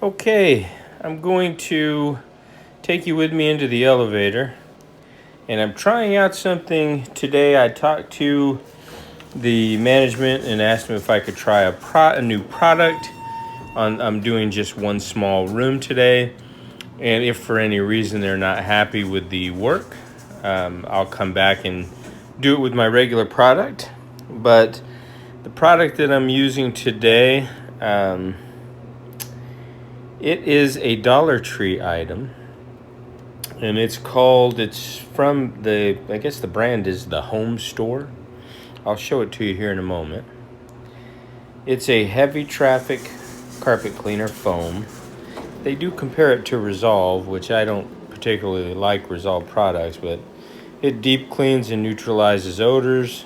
Okay, I'm going to take you with me into the elevator, and I'm trying out something today. I talked to the management and asked them if I could try a new product. I'm doing just one small room today, and if for any reason they're not happy with the work, I'll come back and do it with my regular product. But the product that I'm using today, it is a Dollar Tree item, and it's from I guess the brand is the Home Store. I'll show it to you here in a moment. It's a heavy traffic carpet cleaner foam. They do compare it to Resolve, which I don't particularly like Resolve products, but it deep cleans and neutralizes odors.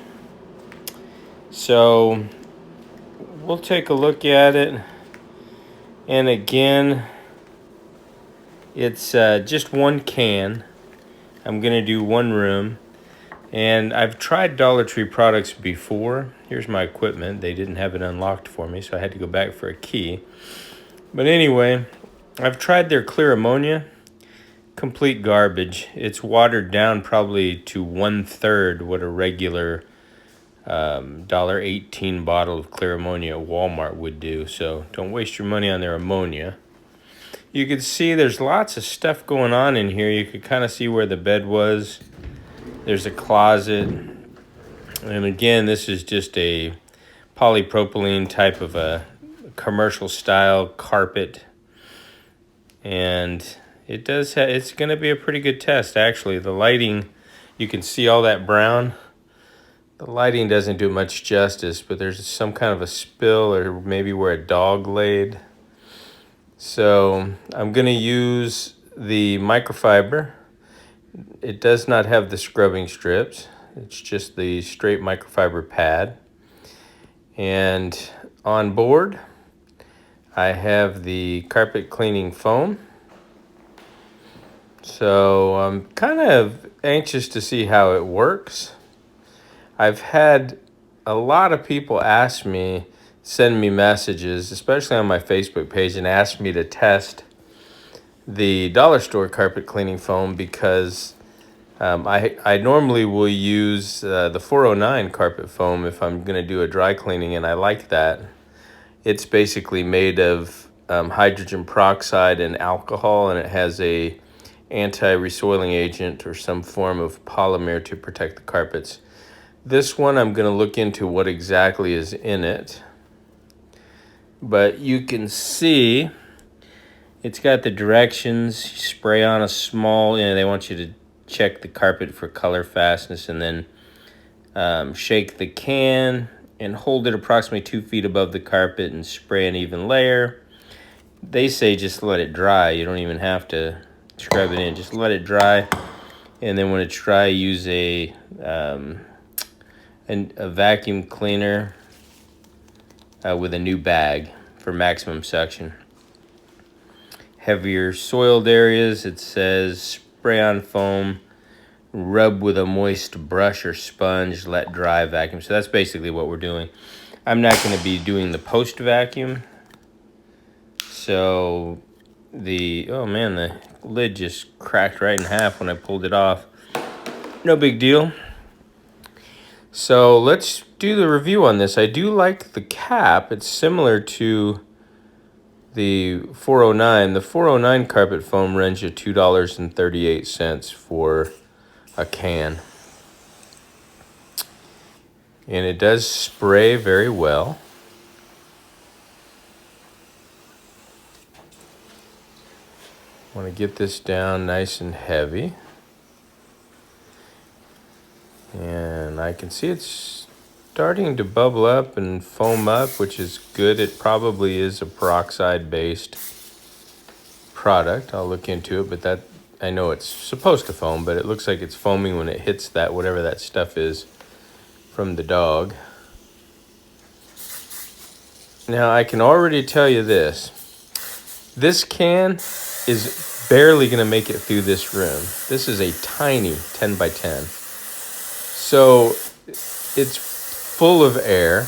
So we'll take a look at it. And again, it's just one can. I'm going to do one room. And I've tried Dollar Tree products before. Here's my equipment. They didn't have it unlocked for me, so I had to go back for a key. But anyway, I've tried their clear ammonia. Complete garbage. It's watered down probably to 1/3 what a regular $1.18 bottle of clear ammonia at Walmart would do. So don't waste your money on their ammonia. You can see there's lots of stuff going on in here. You could kind of see where the bed was. There's a closet. And again, this is just a polypropylene type of a commercial style carpet. And it's going to be a pretty good test, actually. The lighting, you can see all that brown. The lighting doesn't do much justice, but there's some kind of a spill or maybe where a dog laid. So I'm going to use the microfiber. It does not have the scrubbing strips. It's just the straight microfiber pad. And on board, I have the carpet cleaning foam. So I'm kind of anxious to see how it works. I've had a lot of people send me messages, especially on my Facebook page, and ask me to test the dollar store carpet cleaning foam because I normally will use the 409 carpet foam if I'm going to do a dry cleaning, and I like that. It's basically made of hydrogen peroxide and alcohol, and it has a anti-resoiling agent or some form of polymer to protect the carpets. This one, I'm going to look into what exactly is in it. But you can see it's got the directions. You spray on a small, they want you to check the carpet for color fastness, and then shake the can and hold it approximately 2 feet above the carpet and spray an even layer. They say just let it dry. You don't even have to scrub it in. Just let it dry. And then when it's dry, use a vacuum cleaner with a new bag for maximum suction. Heavier soiled areas, it says spray on foam, rub with a moist brush or sponge, let dry, vacuum. So that's basically what we're doing. I'm not going to be doing the post vacuum. So oh man, the lid just cracked right in half when I pulled it off. No big deal. So let's do the review on this. I do like the cap. It's similar to the 409. The 409 carpet foam runs you $2.38 for a can. And it does spray very well. Want to get this down nice and heavy. And I can see it's starting to bubble up and foam up, which is good. It probably is a peroxide-based product. I'll look into it, but I know it's supposed to foam, but it looks like it's foaming when it hits that, whatever that stuff is from the dog. Now, I can already tell you this. This can is barely going to make it through this room. This is a tiny 10 by 10. So it's full of air,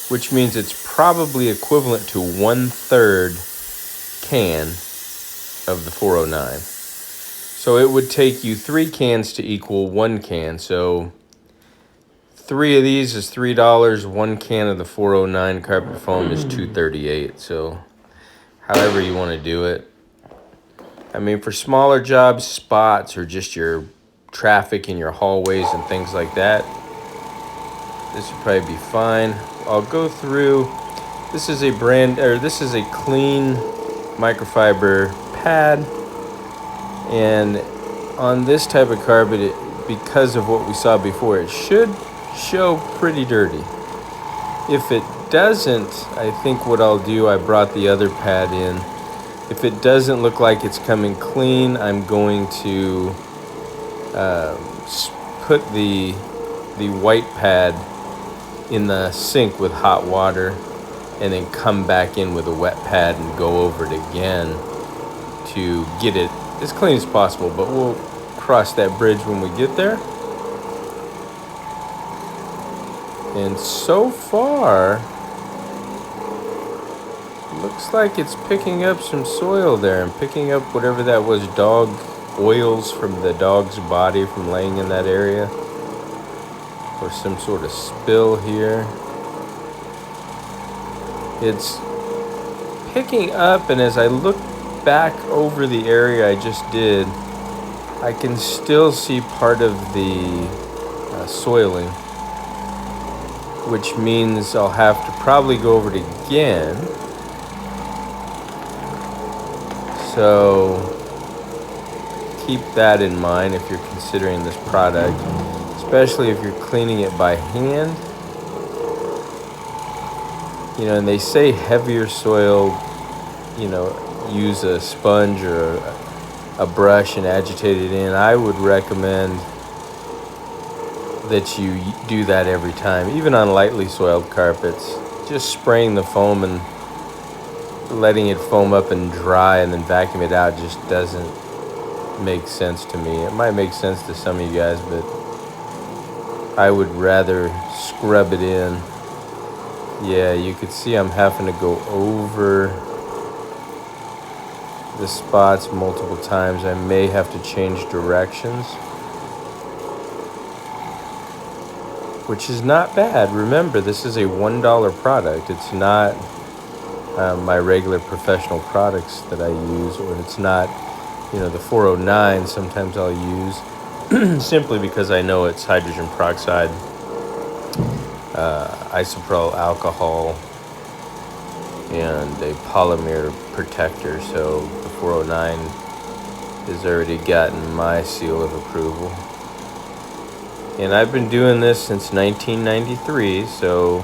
which means it's probably equivalent to 1/3 can of the 409. So it would take you 3 cans to equal 1 can. So 3 of these is $3. 1 can of the 409 carpet foam is $2.38. So however you want to do it. I mean, for smaller jobs, spots, or just your traffic in your hallways and things like that, this would probably be fine. I'll go through. This is a clean microfiber pad, and on this type of carpet, because of what we saw before, it should show pretty dirty. If it doesn't, I think what I'll do, I brought the other pad in. If it doesn't look like it's coming clean, I'm going to put the white pad in the sink with hot water, and then come back in with a wet pad and go over it again to get it as clean as possible. But we'll cross that bridge when we get there. And so far, looks like it's picking up some soil there and picking up whatever that was, dog oils from the dog's body from laying in that area, or some sort of spill here. It's picking up, and as I look back over the area I just did, I can still see part of the soiling, which means I'll have to probably go over it again. So keep that in mind if you're considering this product, especially if you're cleaning it by hand. You know, and they say heavier soil, you know, use a sponge or a brush and agitate it in. I would recommend that you do that every time, even on lightly soiled carpets. Just spraying the foam and letting it foam up and dry and then vacuum it out just doesn't make sense to me. It might make sense to some of you guys, but I would rather scrub it in. Yeah, you could see I'm having to go over the spots multiple times. I may have to change directions, which is not bad. Remember, this is a $1 product. It's not my regular professional products that I use, or it's not, you know, the 409 sometimes I'll use simply because I know it's hydrogen peroxide, isopropyl alcohol, and a polymer protector. So the 409 has already gotten my seal of approval. And I've been doing this since 1993, so,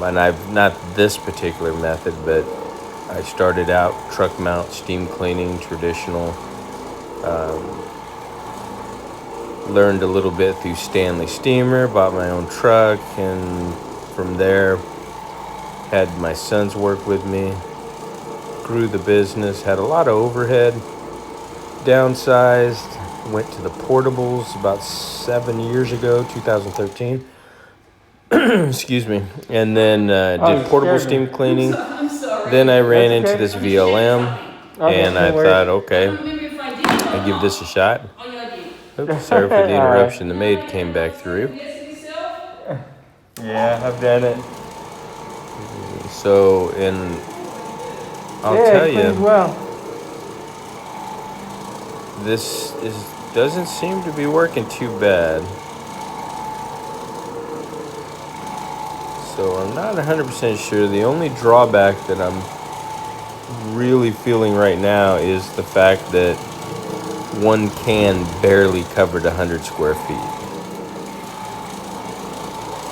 and I've not this particular method, but I started out truck mount steam cleaning, traditional, learned a little bit through Stanley Steamer, bought my own truck, and from there had my sons work with me, grew the business, had a lot of overhead, downsized, went to the portables about 7 years ago, 2013. Excuse me. And then did portable steam cleaning. I'm sorry. Then I ran That's into okay. this VLM, and I thought, okay, I'll give this a shot. Oops, sorry for the interruption. The maid came back through. Yeah, I've done it. So, and I'll yeah, tell it cleans you, well. this doesn't seem to be working too bad. So I'm not 100% sure. The only drawback that I'm really feeling right now is the fact that one can barely covered 100 square feet.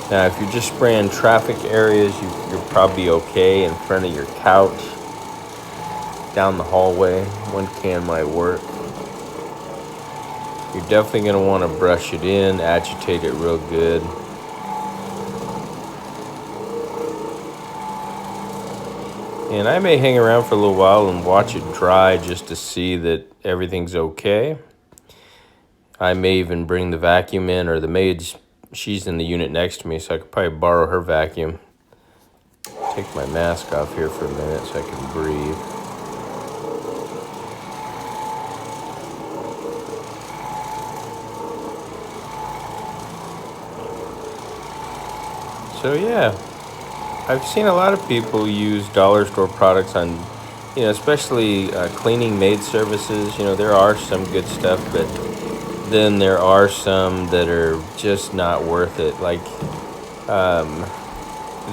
Now, if you're just spraying traffic areas, you're probably okay. In front of your couch, down the hallway, one can might work. You're definitely going to want to brush it in, agitate it real good. And I may hang around for a little while and watch it dry just to see that everything's okay. I may even bring the vacuum in, or the maid's, she's in the unit next to me, so I could probably borrow her vacuum Take my mask off here for a minute so I can breathe. So yeah, I've seen a lot of people use dollar store products on, especially cleaning maid services. There are some good stuff, but then there are some that are just not worth it. Like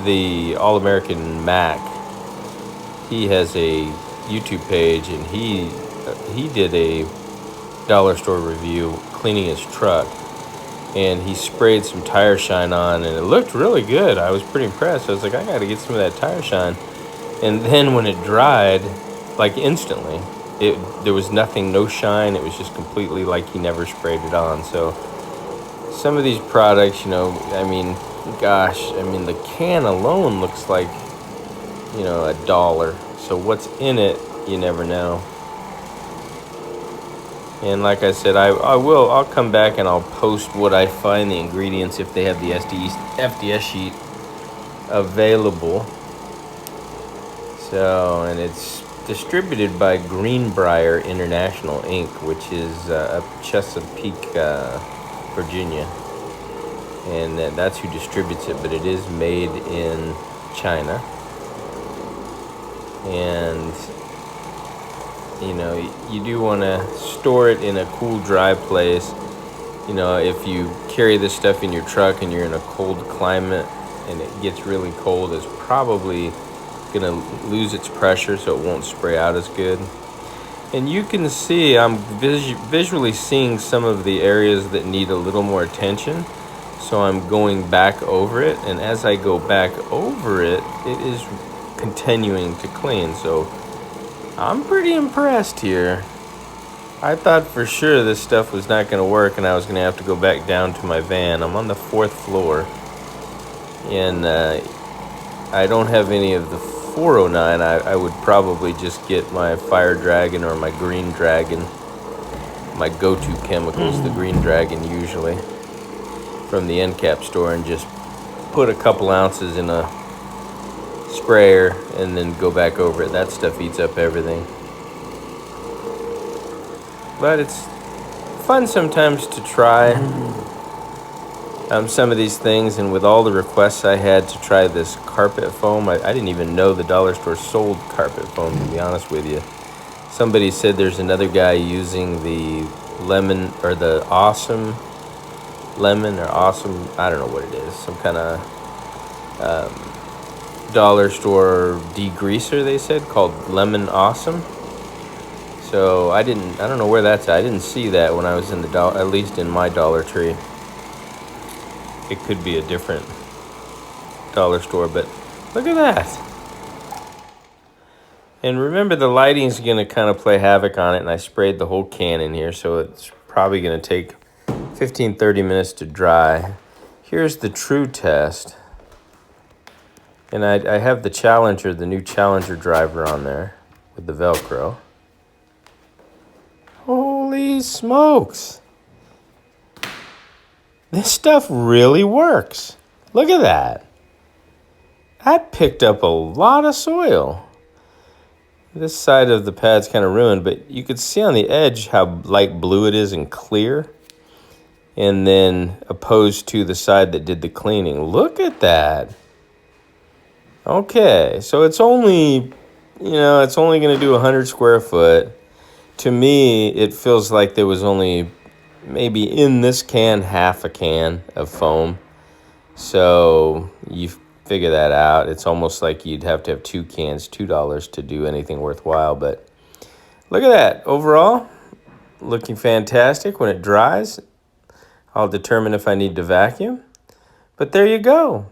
the All American Mac, he has a YouTube page, and he did a dollar store review cleaning his truck, and he sprayed some tire shine on, and it looked really good. I was pretty impressed. I was like, I gotta get some of that tire shine. And then when it dried, like instantly, there was nothing, no shine. It was just completely like he never sprayed it on. So some of these products, the can alone looks like, $1. So what's in it, you never know. And like I said, I'll come back and I'll post what I find, the ingredients, if they have the FDS sheet available. So, and it's distributed by Greenbrier International Inc., which is up Chesapeake, Virginia. And that's who distributes it, but it is made in China. And you do want to store it in a cool, dry place. If you carry this stuff in your truck and you're in a cold climate and it gets really cold, it's probably going to lose its pressure, so it won't spray out as good. And you can see I'm visually seeing some of the areas that need a little more attention. So I'm going back over it, and as I go back over it, it is continuing to clean. So I'm pretty impressed here. I thought for sure this stuff was not going to work and I was going to have to go back down to my van. I'm on the 4th floor, and I don't have any of the 409. I would probably just get my Fire Dragon or my Green Dragon, my go-to chemicals, the Green Dragon usually, from the end cap store, and just put a couple ounces in a sprayer and then go back over it. That stuff eats up everything. But it's fun sometimes to try some of these things, and with all the requests I had to try this carpet foam, I didn't even know the dollar store sold carpet foam, to be honest with you. Somebody said there's another guy using the lemon, or the awesome lemon, or awesome, I don't know what it is, some kind of dollar store degreaser, they said, called Lemon Awesome. So I don't know where that's at. I didn't see that when I was in at least in my Dollar Tree. It could be a different dollar store, but look at that. And remember, the lighting's going to kind of play havoc on it, and I sprayed the whole can in here, so it's probably going to take 15-30 minutes to dry. Here's the true test. And I have the Challenger, the new Challenger driver on there with the Velcro. Holy smokes. This stuff really works. Look at that. That picked up a lot of soil. This side of the pad's kind of ruined, but you could see on the edge how light blue it is and clear. And then opposed to the side that did the cleaning. Look at that. Okay, so it's only going to do 100 square foot. To me, it feels like there was only maybe in this can half a can of foam. So you figure that out. It's almost like you'd have to have 2 cans, $2 to do anything worthwhile. But look at that. Overall, looking fantastic. When it dries, I'll determine if I need to vacuum. But there you go.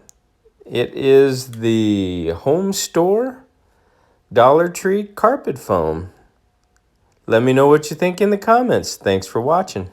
It is the Home Store Dollar Tree carpet foam. Let me know what you think in the comments. Thanks for watching.